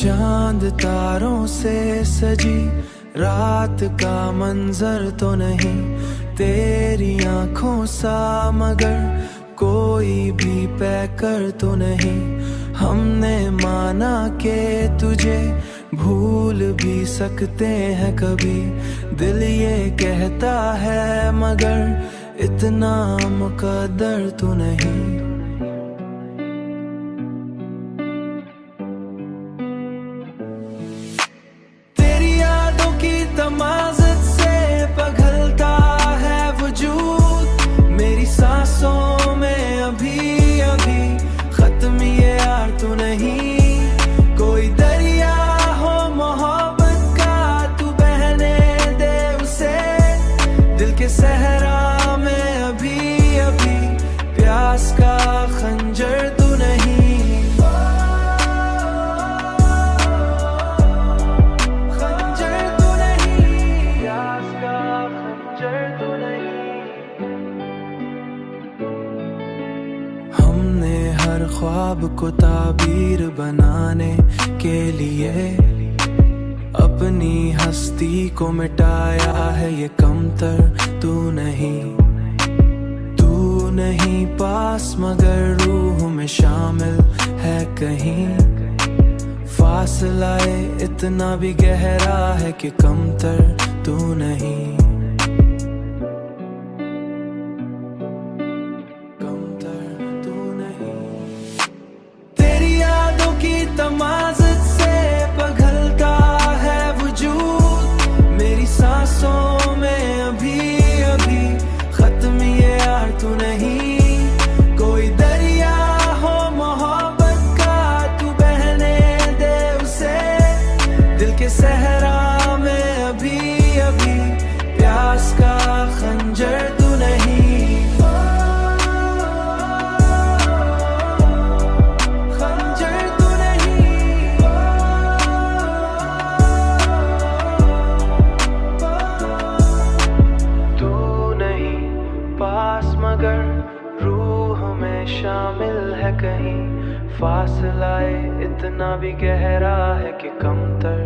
चांद तारों से सजी रात का मंजर तो नहीं, तेरी आंखों सा मगर कोई भी पैकर तो नहीं। हमने माना कि तुझे भूल भी सकते हैं कभी, दिल ये कहता है मगर इतना मुकद्दर तो नहीं। तमाज़त से पिघलता है वजूद, मेरी सांसों में अभी अभी खत्म ये यार तो नहीं। कोई दरिया हो मोहब्बत का तू बहने दे उसे, दिल के सहरा में अभी अभी प्यास का खंजर तू नहीं। हमने हर ख्वाब को ताबीर बनाने के लिए अपनी हस्ती को मिटाया है ये कमतर तू नहीं। तू नहीं पास मगर रूह में शामिल है कहीं, फासला इतना भी गहरा है कि कमतर तू नहीं। तमाज़त से पिघलता है वजूद, मेरी सांसों में अभी अभी खत्म ये यार तू नहीं। कोई दरिया हो मोहब्बत का तू बहने दे उसे, दिल के सहरा में अभी अभी प्यास का खंजर तू नहीं। मगर रूह में शामिल है कहीं, फासला इतना भी गहरा है कि कमतर